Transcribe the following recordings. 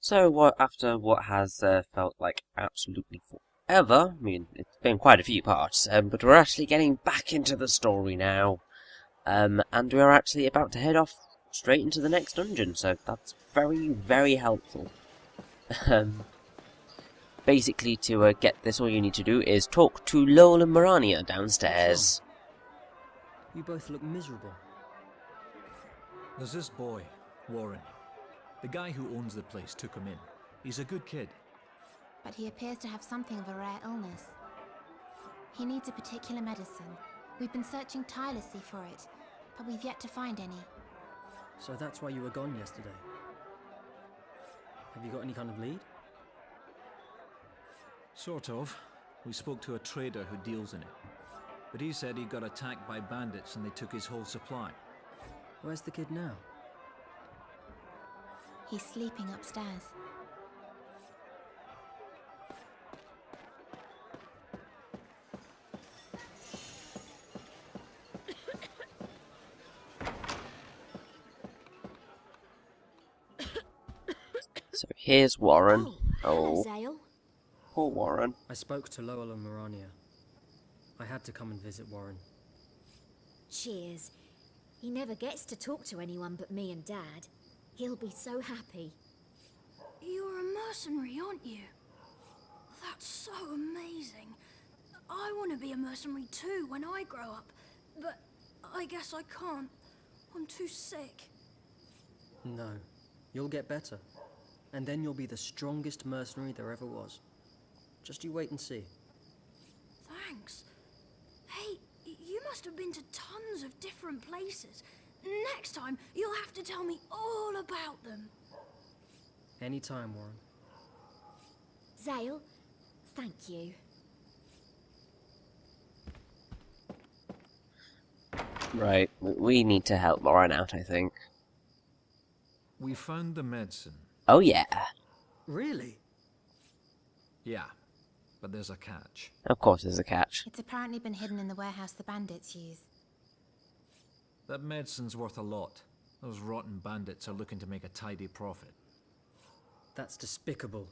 So, after what has felt like absolutely forever, I mean, it's been quite a few parts, but we're actually getting back into the story now. And we're actually about to head off straight into the next dungeon, so that's very, very helpful. Basically, to get this, all you need to do is talk to Lowell and Mirania downstairs. You both look miserable. There's this boy, Warren. The guy who owns the place took him in. He's a good kid. But he appears to have something of a rare illness. He needs a particular medicine. We've been searching tirelessly for it, but we've yet to find any. So that's why you were gone yesterday. Have you got any kind of lead? Sort of. We spoke to a trader who deals in it. But he said he got attacked by bandits and they took his whole supply. Where's the kid now? He's sleeping upstairs. So here's Warren. Hello, Oh, Zael. poor Warren. I spoke to Lowell and Mirania. I had to come and visit Warren. Cheers. He never gets to talk to anyone but me and Dad. He'll be so happy. You're a mercenary, aren't you? That's so amazing. I want to be a mercenary too when I grow up, but I guess I can't. I'm too sick. No, you'll get better. And then you'll be the strongest mercenary there ever was. Just you wait and see. Thanks. Hey, you must have been to tons of different places. Next time, you'll have to tell me all about them. Anytime, Warren. Zael, thank you. Right, we need to help Warren out, I think. We found the medicine. Oh yeah, Really? Yeah, but there's a catch. of course there's a catch. It's apparently been hidden in the warehouse the bandits use. That medicine's worth a lot. Those rotten bandits are looking to make a tidy profit. That's despicable.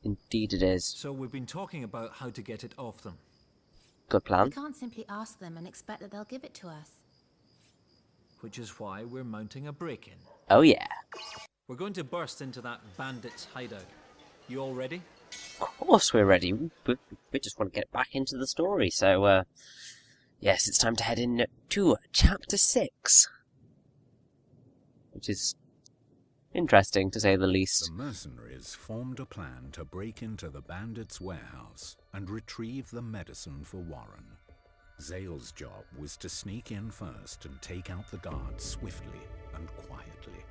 Indeed it is. So we've been talking about how to get it off them. Good We plan. can't simply ask them and expect that they'll give it to us. Which is why we're mounting a break-in. Oh yeah. We're going to burst into that bandit's hideout. You all ready? Of course we're ready. We just want to get back into the story, so, yes, it's time to head in to Chapter 6. Which is interesting, to say the least. The mercenaries formed a plan to break into the bandits' warehouse and retrieve the medicine for Warren. Zael's job was to sneak in first and take out the guards swiftly and quietly.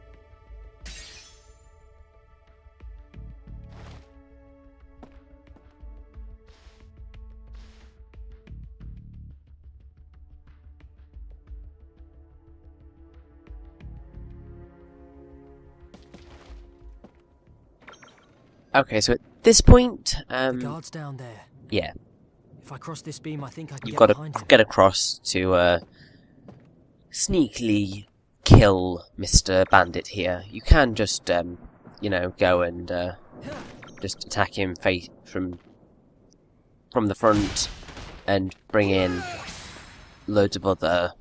Okay, so at this point, The guard's down there. yeah, If I cross this beam, I think I can you've get got to behind him. get across to, sneakily kill Mr. Bandit here. You can just, you know, go and, just attack him from the front and bring in loads of other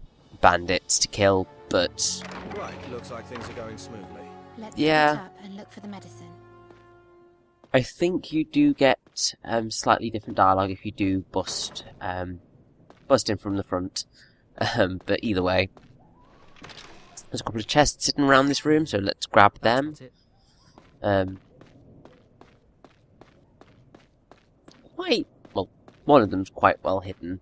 bandits to kill, but Right, looks like things are going smoothly. Let's Yeah. split up and look for the medicine. I think you do get slightly different dialogue if you do bust in from the front. But either way, there's a couple of chests sitting around this room, so let's grab them. That's not it. Well, one of them's quite well hidden.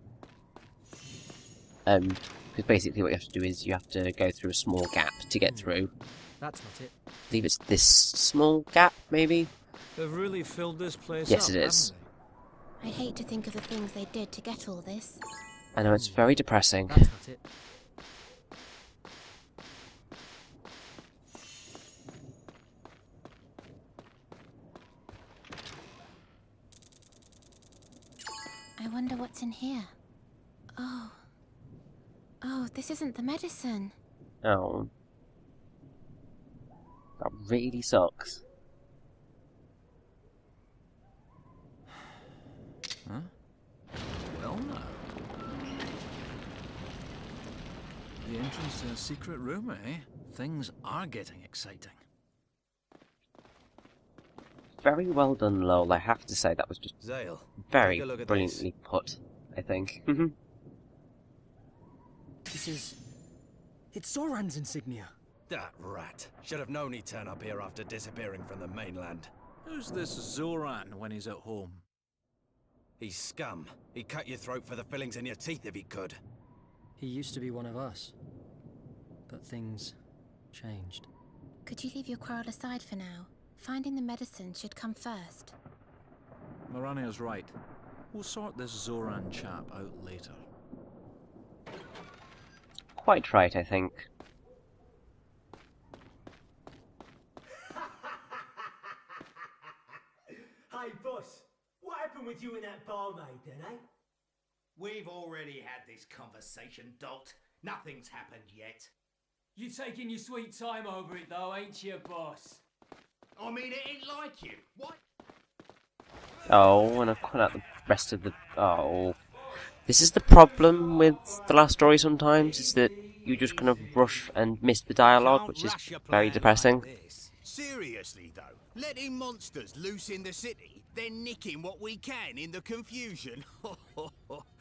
Because basically what you have to do is you have to go through a small gap to get through. That's not it. I believe it's this small gap, maybe? They've really filled this place Yes, up, it is. haven't they? I hate to think of the things they did to get all this. I know, it's very depressing. That's not it. I wonder what's in here. Oh. Oh, this isn't the medicine. Oh. That really sucks. The entrance to a secret room, eh? Things are getting exciting. Very well done, Lowell. I have to say that was just Zael, very take a look at brilliantly put, I think. This is... It's Zoran's insignia. That rat. Should have known he'd turn up here after disappearing from the mainland. Who's this Zoran when he's at home? He's scum. He'd cut your throat for the fillings in your teeth if he could. He used to be one of us. But things changed. Could you leave your quarrel aside for now? Finding the medicine should come first. Mirania's right. We'll sort this Zoran chap out later. Quite right, I think. Hey, boss. What happened with you and that barmaid then, eh? We've already had this conversation, Dot. Nothing's happened yet. You taking your sweet time over it though, ain't you, boss? I mean, it ain't like you. What? Oh, and I've cut out the rest of the... Oh. This is the problem with the last story sometimes, is that you just kind of rush and miss the dialogue, which is very depressing. Seriously though, letting monsters loose in the city, then nicking what we can in the confusion.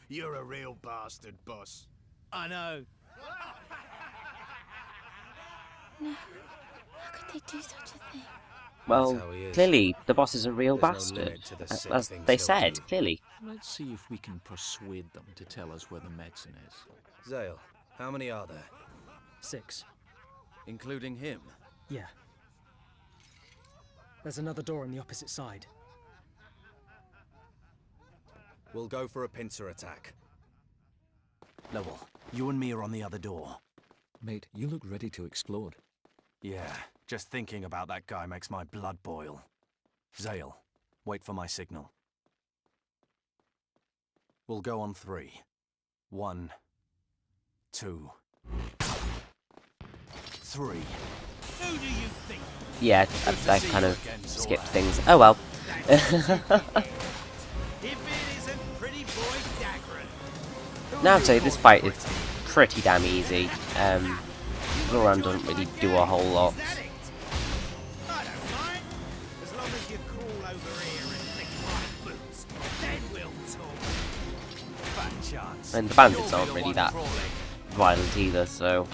You're a real bastard, boss. I know. No. How could they do such a thing? Well, clearly, the boss is a real bastard. As they said, clearly. Let's see if we can persuade them to tell us where the medicine is. Zael, how many are there? 6. Including him? Yeah. There's another door on the opposite side. We'll go for a pincer attack. Lowell, you and me are on the other door. Mate, you look ready to explode. Yeah, just thinking about that guy makes my blood boil. Zael, wait for my signal. We'll go on 3. 1, 2, 3. Who do you think? Yeah, I kind of skipped things. Oh well. If it isn't pretty boy Dagran. Now I'd say this fight is pretty damn easy. Zoran doesn't really do a whole lot. I don't mind. As long as you crawl over here and lick my boots, then we'll talk. Fat chance. And the bandits aren't really that violent either, so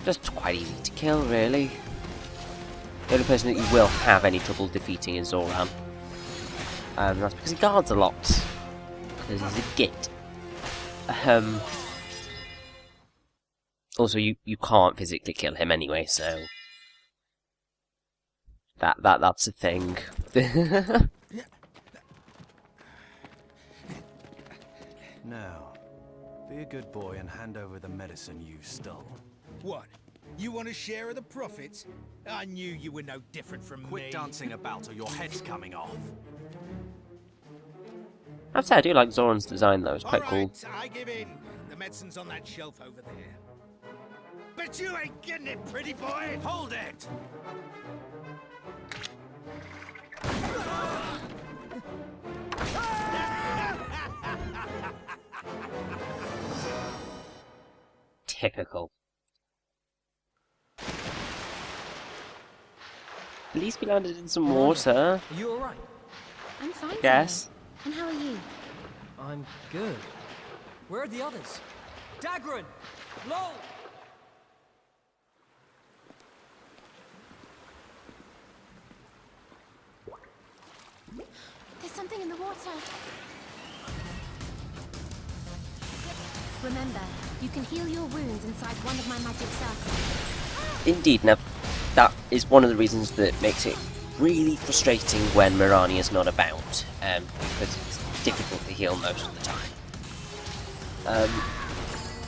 just quite easy to kill, really. The only person that you will have any trouble defeating is Zoran. That's because he guards a lot. Because he's a git. Also, you can't physically kill him anyway, so that's a thing. Now, be a good boy and hand over the medicine you stole. What? You want a share of the profits? I knew you were no different from me. Quit dancing about or your head's coming off. I have to say, I do like Zoran's design though, it's quite cool. All right, I give in. The medicine's on that shelf over there. But you ain't getting it, pretty boy! Hold it! Typical. At least we landed in some water. Are you alright? I'm fine. Yes. Zael. And how are you? I'm good. Where are the others? Dagran! Lowell! There's something in the water. Remember, you can heal your wounds inside one of my magic circles. Indeed, now that is one of the reasons that makes it really frustrating when Mirania is not about, because it's difficult to heal most of the time.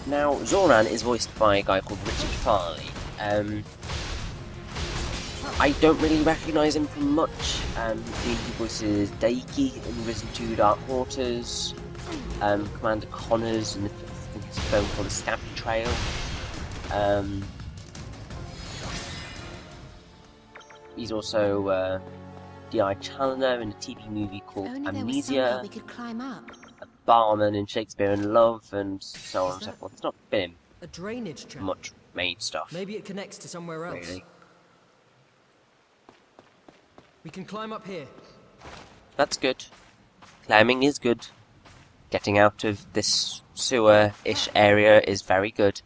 Now, Zoran is voiced by a guy called Richard Farley. I don't really recognise him from much. He voices Daiki in Risen 2 Dark Waters, Commander Connors in the film called The Scabby Trail. He's also D.I. Challoner in a TV movie called Amnesia, we could climb up. a barman in Shakespeare in Love, and so on and so forth. It's not been in A drainage channel. much main stuff. Maybe it connects to somewhere else. Really. We can climb up here. That's good. Climbing is good. Getting out of this sewer-ish area is very good.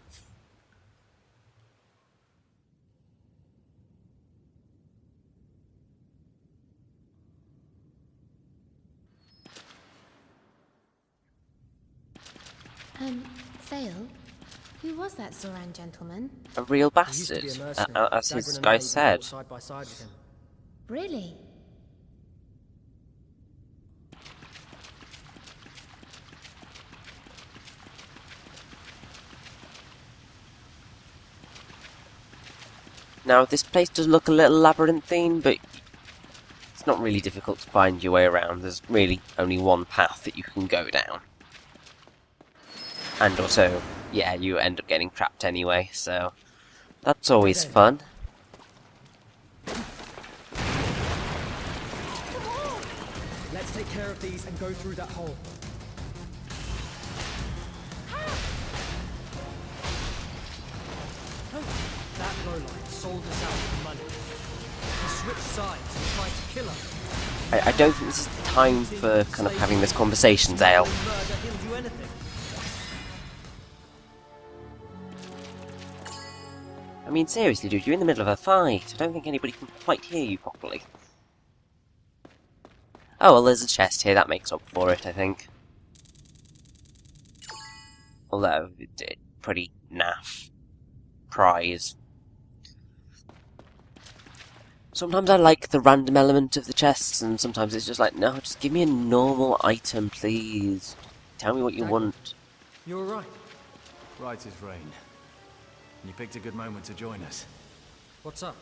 Zael? Who was that Syrenne gentleman? A real He used to bastard, be a mercenary. as his Dagran and guy I even said. fought side by side with him. Really? Now, this place does look a little labyrinthine, but it's not really difficult to find your way around. There's really only one path that you can go down. And also, yeah, you end up getting trapped anyway, so that's always fun. Let's take care of these and go through that hole. That lowlife sold us out for money. He switched sides and tried to kill us. I don't think this is the time for kind of having this conversation, Zael. Murder, he'll do anything. I mean, seriously, dude, you're in the middle of a fight. I don't think anybody can quite hear you properly. Oh, well, there's a chest here. That makes up for it, I think. Although, it's pretty naff prize. Sometimes I like the random element of the chests, and sometimes it's just like, no, just give me a normal item, please. Tell me what you want. You're right. Right as rain. You picked a good moment to join us. What's up?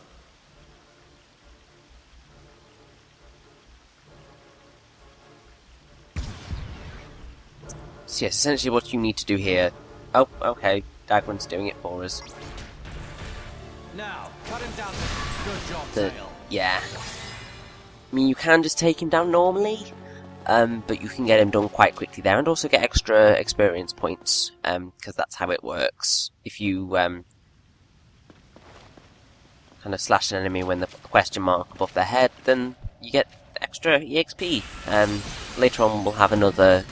So yes, essentially what you need to do here... Oh, okay, Dagran's doing it for us. Now, cut him down. Good job, Zael. Yeah. I mean, you can just take him down normally, but you can get him done quite quickly there, and also get extra experience points, because that's how it works. If you kind of slash an enemy when the question mark above their head, then you get extra EXP. Later on we'll have another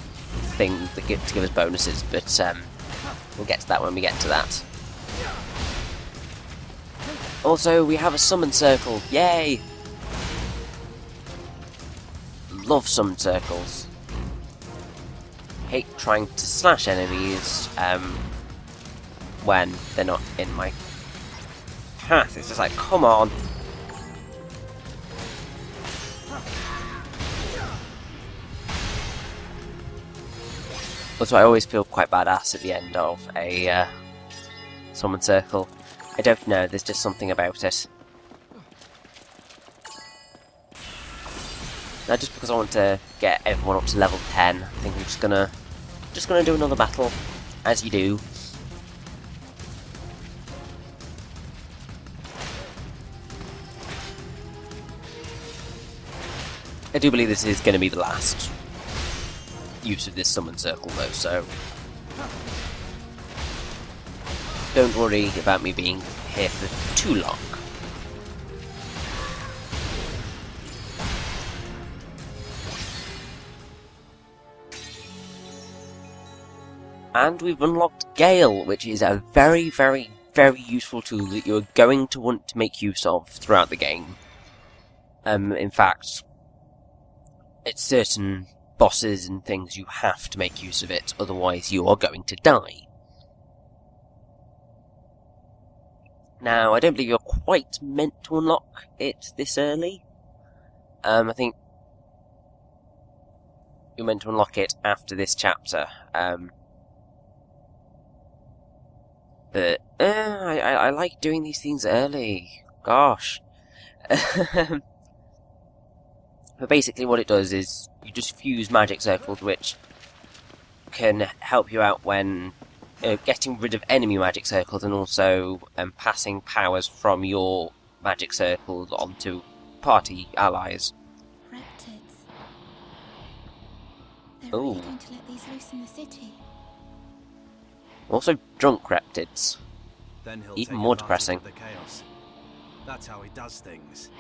thing that to give us bonuses, but we'll get to that when we get to that. Also, we have a summon circle. Yay! Love summon circles. Hate trying to slash enemies when they're not in my path. It's just like, come on. Also, I always feel quite badass at the end of a summon circle. I don't know, there's just something about it. Now, just because I want to get everyone up to level 10, I think I'm just gonna do another battle, as you do. I do believe this is going to be the last use of this summon circle, though, so don't worry about me being here for too long. And we've unlocked Gale, which is a very, very, very useful tool that you're going to want to make use of throughout the game. In fact, it's certain bosses and things you have to make use of it, otherwise you are going to die. Now, I don't believe you're quite meant to unlock it this early. I think you're meant to unlock it after this chapter. But I like doing these things early. Gosh. But basically what it does is you just fuse magic circles, which can help you out when getting rid of enemy magic circles, and also passing powers from your magic circles onto party allies. Reptids. They're really going to let these loose in the city. Also, drunk reptids. Then he'll Even take more advantage depressing. of the chaos. That's how he does things.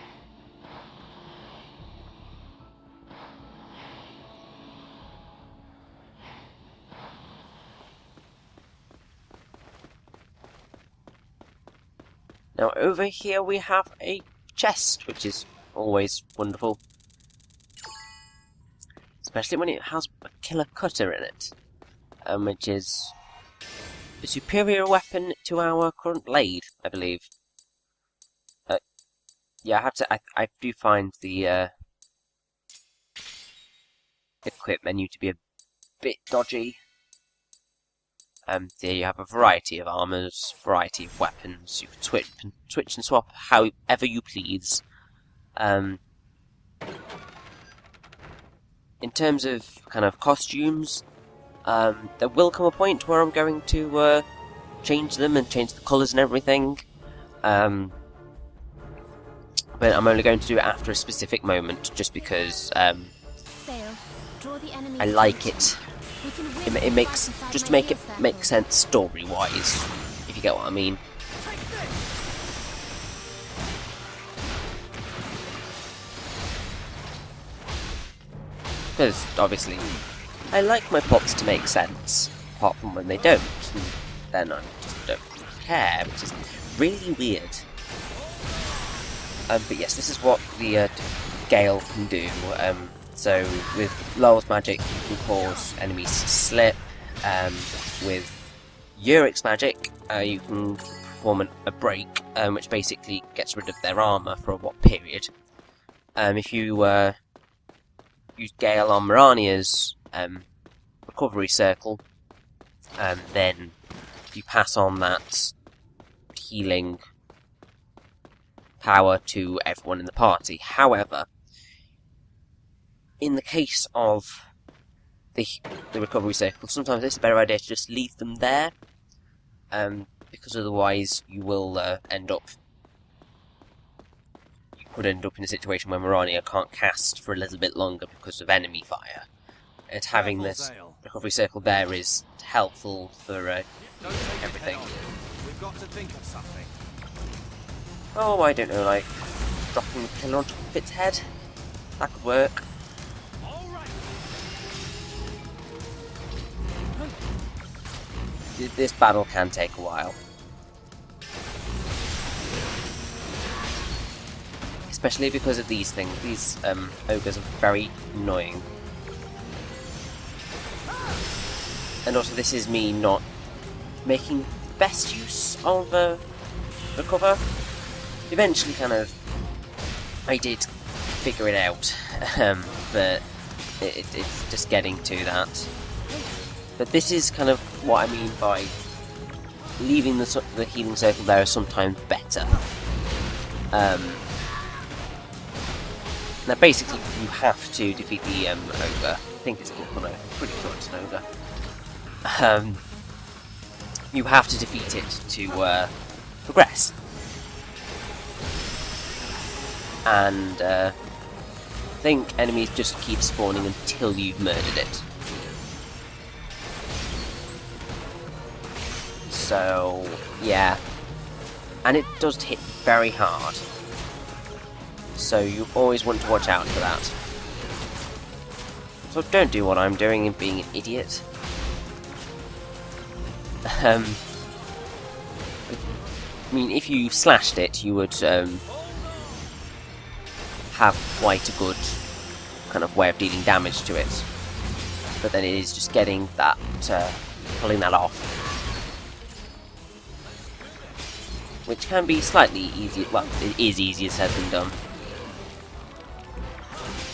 Now over here we have a chest, which is always wonderful. Especially when it has a killer cutter in it. Which is a superior weapon to our current blade, I believe. Yeah, I do find the equip menu to be a bit dodgy. There you have a variety of armors, variety of weapons. You can switch and swap however you please. In terms of kind of costumes, there will come a point where I'm going to change them and change the colours and everything. But I'm only going to do it after a specific moment, just because Zael, draw the enemy's I like attention. it. We can win It if makes we fight just to inside make my it heal make circle. sense story-wise, if you get what I mean. Because obviously, I like my plots to make sense, apart from when they don't, and then I just don't care, which is really weird. But yes, this is what the Gale can do. So with Lowell's magic, you can cause enemies to slip. With Yurick's magic, you can perform a break, which basically gets rid of their armor for a period. If you use Gale on Mirania's recovery circle, then you pass on that healing power to everyone in the party. However, in the case of the recovery circle, sometimes it's a better idea to just leave them there, because otherwise you will could end up in a situation where Mirania can't cast for a little bit longer because of enemy fire. And having this recovery circle there is helpful for everything. We've got to think of something. Oh, I don't know, like dropping the killer on top of its head. That could work. This battle can take a while. Especially because of these things. These ogres are very annoying. And also this is me not making the best use of recover. Eventually I did figure it out, but it's just getting to that. But this is kind of what I mean by leaving the healing circle there is sometimes better. Now basically you have to defeat the ogre. I think it's called an ogre. Pretty sure it's an ogre. You have to defeat it to progress. And I think enemies just keep spawning until you've murdered it. So, yeah. And it does hit very hard. So you always want to watch out for that. So don't do what I'm doing and being an idiot. I mean, if you slashed it, you would have quite a good kind of way of dealing damage to it. But then it is just getting that, pulling that off. Which can be slightly easier, well, it is easier said than done.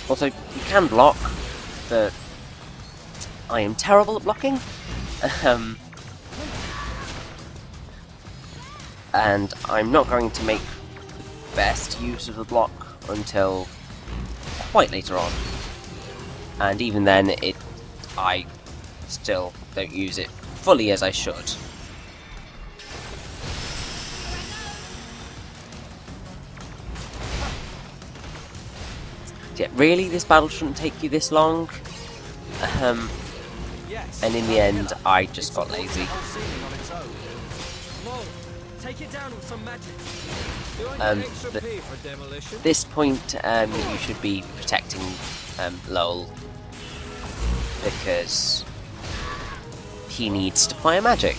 Also, you can block, but I am terrible at blocking. And I'm not going to make the best use of the block until quite later on. And even then, I still don't use it fully as I should. Yeah, really, this battle shouldn't take you this long. And in the end, I just got lazy. Take it down with some magic. Do I get extra pay for demolition? This point, you should be protecting Lowell, because he needs to fire magic.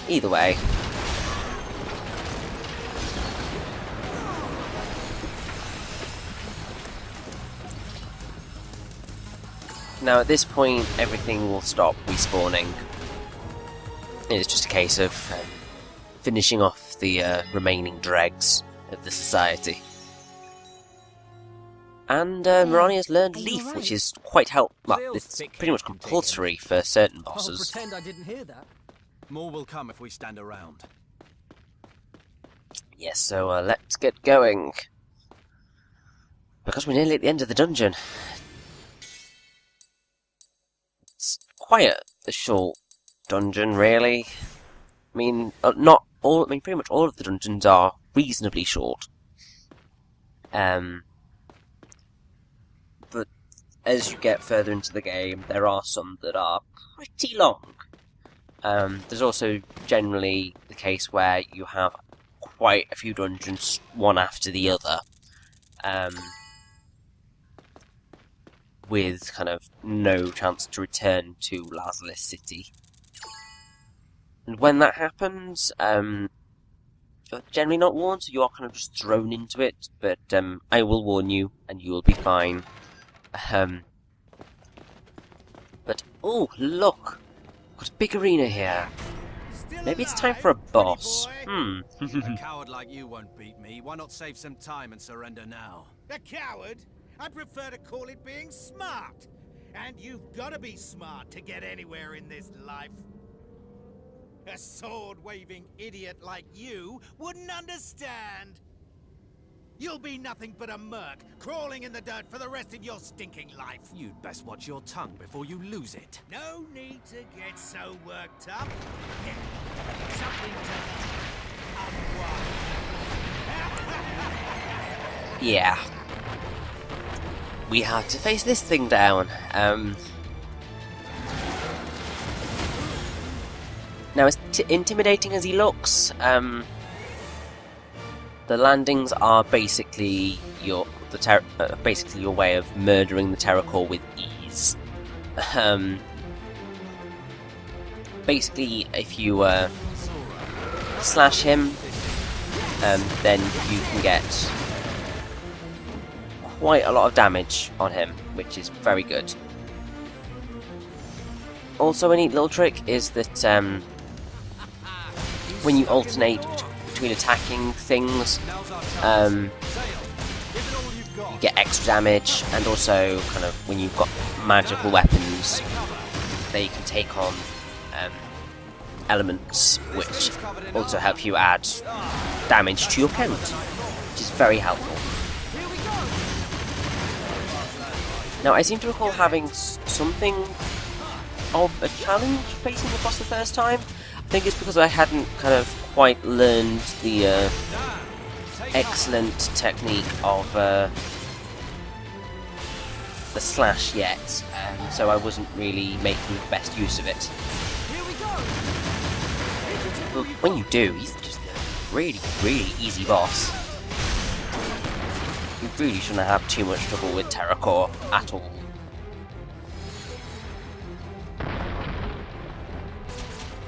Either way. Now at this point, everything will stop respawning. It's just a case of finishing off the remaining dregs of the society. And Mirania's learned Leaf, which is quite helpful. Well, it's pretty much compulsory for certain bosses. I'll pretend I didn't hear that. More will come if we stand around. Yes, so let's get going. Because we're nearly at the end of the dungeon. It's quite a short dungeon, really. I mean, not all. I mean, pretty much all of the dungeons are reasonably short. But as you get further into the game, there are some that are pretty long. There's also generally the case where you have quite a few dungeons, one after the other, with kind of no chance to return to Lazulis City. And when that happens, you're generally not warned, so you are kind of just thrown into it, but I will warn you, and you will be fine. But, oh, look! Got a big arena here. Maybe it's time for a boss. A coward like you won't beat me. Why not save some time and surrender now? A coward? I prefer to call it being smart. And you've got to be smart to get anywhere in this life. A sword-waving idiot like you wouldn't understand. You'll be nothing but a merc, crawling in the dirt for the rest of your stinking life. You'd best watch your tongue before you lose it. No need to get so worked up. Something to unwind. Yeah. We have to face this thing down. Now, as intimidating as he looks, the landings are basically your way of murdering the Terrorcore with ease. Basically, if you slash him, then you can get quite a lot of damage on him, which is very good. Also, a neat little trick is that when you alternate between attacking things, you get extra damage, and also kind of when you've got magical weapons, they can take on elements which also help you add damage to your count, which is very helpful. Now, I seem to recall having something of a challenge facing the boss the first time. I think it's because I hadn't kind of quite learned the excellent technique of the slash yet, so I wasn't really making the best use of it. But when you do, he's just a really, really easy boss. You really shouldn't have too much trouble with Terrorcore at all.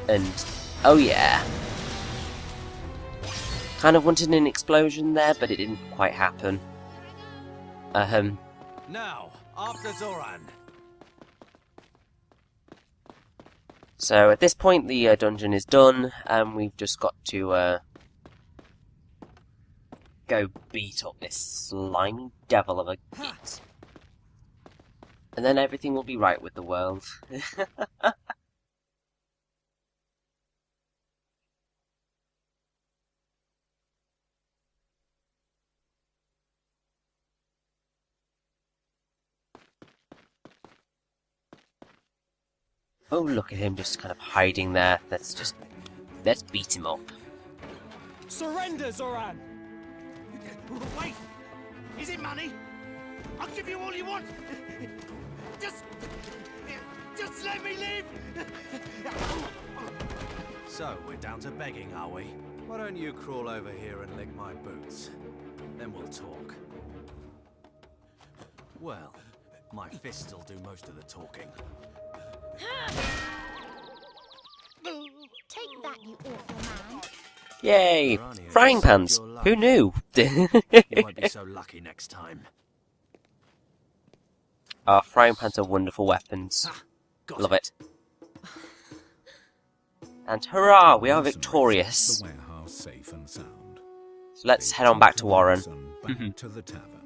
And, oh yeah. Kind of wanted an explosion there, but it didn't quite happen. Now, after Zoran. So at this point the dungeon is done, and we've just got to go beat up this slimy devil of a git. And then everything will be right with the world. Oh, look at him just kind of hiding there. Let's beat him up. Surrender, Zoran! Wait! Is it money? I'll give you all you want! Just... Just let me live! So, we're down to begging, are we? Why don't you crawl over here and lick my boots? Then we'll talk. Well, my fists will do most of the talking. Take that, you awful man. Yay! Mirania, Frying just pans! your luck. Who knew? You won't be so lucky next time. Our frying pans are wonderful weapons. Got Love it. And hurrah! We are victorious! The warehouse safe and sound. So let's They head on back to took the Warren. medicine back to the tavern.